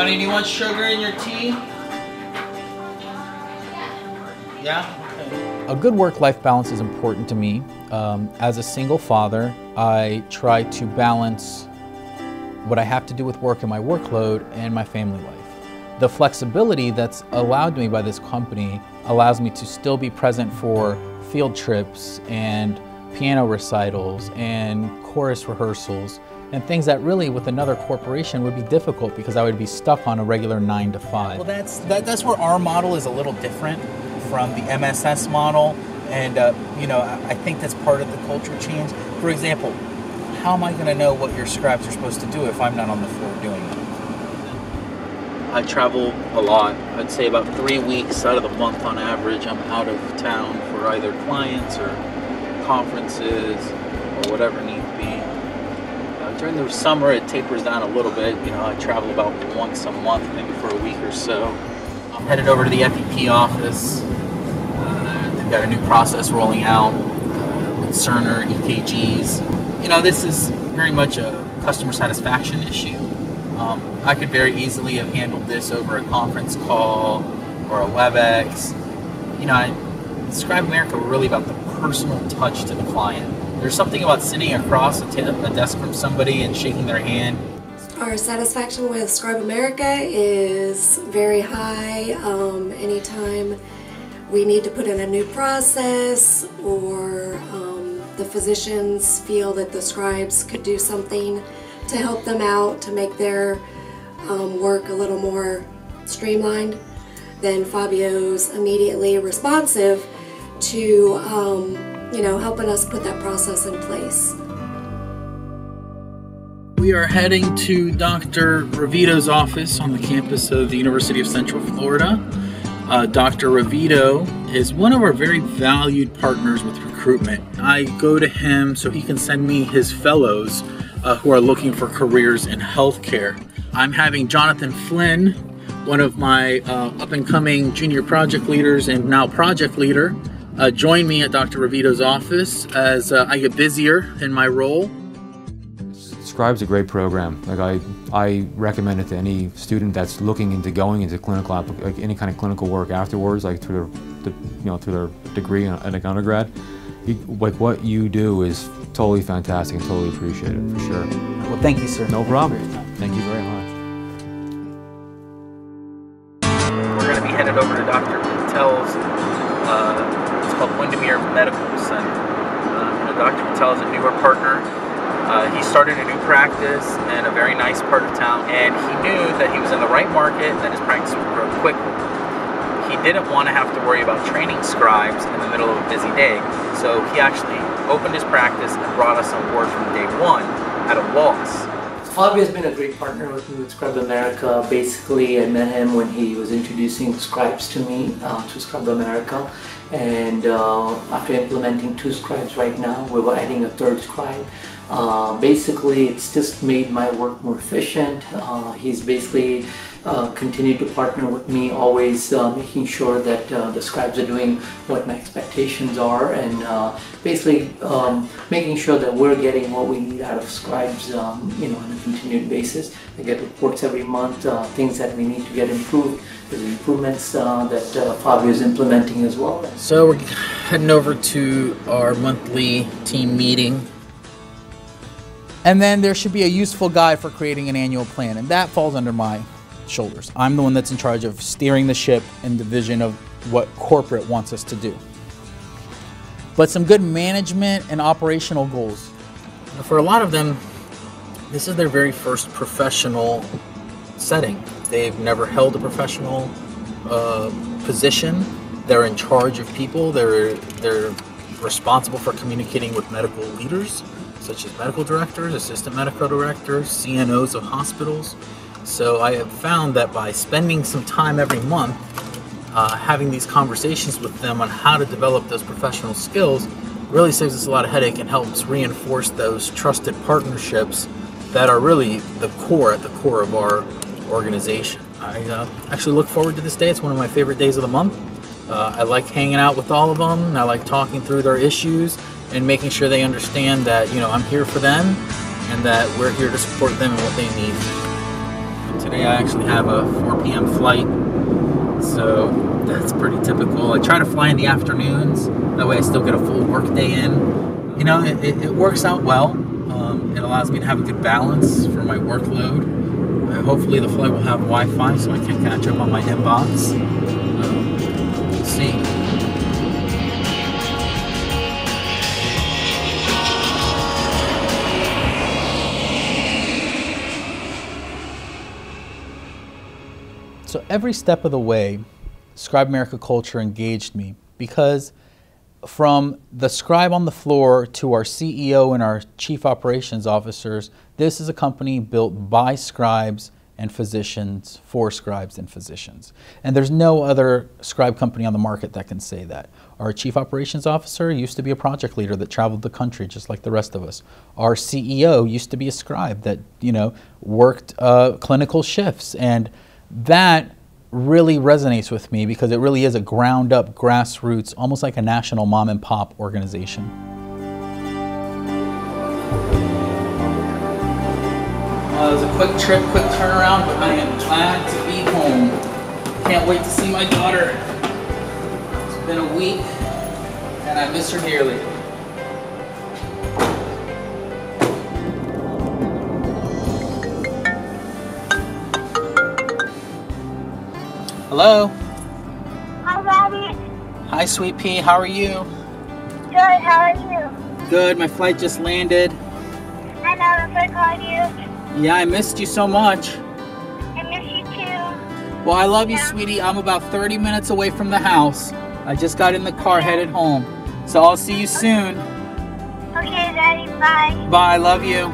Honey, do you want sugar in your tea? Yeah? Okay. A good work-life balance is important to me. As a single father, I try to balance what I have to do with work and my workload and my family life. The flexibility that's allowed to me by this company allows me to still be present for field trips and piano recitals and chorus rehearsals and things that really with another corporation would be difficult because I would be stuck on a regular 9 to 5. Well, that's where our model is a little different from the MSS model, and you know, I think that's part of the culture change. For example, how am I going to know what your scribes are supposed to do if I'm not on the floor doing it? I travel a lot. I'd say about 3 weeks out of the month on average I'm out of town for either clients or conferences or whatever need be. During the summer it tapers down a little bit. You know, I travel about once a month, maybe for a week or so. I'm headed over to the FEP office. They've got a new process rolling out with Cerner, EKGs. You know, this is very much a customer satisfaction issue. I could very easily have handled this over a conference call or a WebEx. You know, ScribeAmerica were really about the personal touch to the client. There's something about sitting across a desk from somebody and shaking their hand. Our satisfaction with ScribeAmerica is very high. Anytime we need to put in a new process or the physicians feel that the scribes could do something to help them out to make their work a little more streamlined, then Fabio's immediately responsive to you know, helping us put that process in place. We are heading to Dr. Ravito's office on the campus of the University of Central Florida. Dr. Ravito is one of our very valued partners with recruitment. I go to him so he can send me his fellows who are looking for careers in healthcare. I'm having Jonathan Flynn, one of my up-and-coming junior project leaders and now project leader, join me at Dr. Ravito's office as I get busier in my role. Scribe's a great program. Like I recommend it to any student that's looking into going into clinical, like any kind of clinical work afterwards, like through their degree in like undergrad. Like what you do is totally fantastic and totally appreciate it for sure. Well, thank you, sir. No problem. Thank you very much. We're going to be headed over to Dr. Patel's. It's called Windermere Medical Center. Dr. Patel is a newer partner. He started a new practice in a very nice part of town, and he knew that he was in the right market and that his practice would grow quickly. He didn't want to have to worry about training scribes in the middle of a busy day, so he actually opened his practice and brought us on board from day one at a loss. Fabio has been a great partner with me with ScribeAmerica. Basically, I met him when he was introducing scribes to me to ScribeAmerica, and after implementing 2 scribes right now, we were adding a 3rd scribe. Basically, it's just made my work more efficient. He's basically continued to partner with me, always making sure that the scribes are doing what my expectations are, and basically making sure that we're getting what we need out of scribes, you know, on a continued basis. I get reports every month, things that we need to get improved. There's improvements that Fabio is implementing as well. So we're heading over to our monthly team meeting. And then there should be a useful guide for creating an annual plan, and that falls under my shoulders. I'm the one that's in charge of steering the ship in the vision of what corporate wants us to do. But some good management and operational goals. For a lot of them, this is their very first professional setting. They've never held a professional position. They're in charge of people. They're responsible for communicating with medical leaders, such as medical directors, assistant medical directors, CNOs of hospitals. So I have found that by spending some time every month having these conversations with them on how to develop those professional skills really saves us a lot of headache and helps reinforce those trusted partnerships that are really the core of our organization. I actually look forward to this day. It's one of my favorite days of the month. I like hanging out with all of them, and I like talking through their issues and making sure they understand that, you know, I'm here for them and that we're here to support them in what they need. Today I actually have a 4 p.m. flight, so that's pretty typical. I try to fly in the afternoons, that way I still get a full work day in. You know, it works out well. It allows me to have a good balance for my workload. Hopefully the flight will have Wi-Fi so I can catch up on my inbox. We'll see. So every step of the way, ScribeAmerica culture engaged me, because from the scribe on the floor to our CEO and our chief operations officers, this is a company built by scribes and physicians for scribes and physicians. And there's no other scribe company on the market that can say that. Our chief operations officer used to be a project leader that traveled the country just like the rest of us. Our CEO used to be a scribe that, you know, worked clinical shifts, and that really resonates with me because it really is a ground up, grassroots, almost like a national mom and pop organization. It was a quick trip, quick turnaround, but I am glad to be home. Can't wait to see my daughter. It's been a week and I miss her dearly. Hello. Hi, Daddy. Hi, Sweet Pea. How are you? Good. How are you? Good. My flight just landed. I know. That's why I called you. Yeah, I missed you so much. I miss you too. Well, I love you, sweetie. I'm about 30 minutes away from the house. I just got in the car headed home. So I'll see you soon. Okay, Daddy. Bye. Bye. Love you.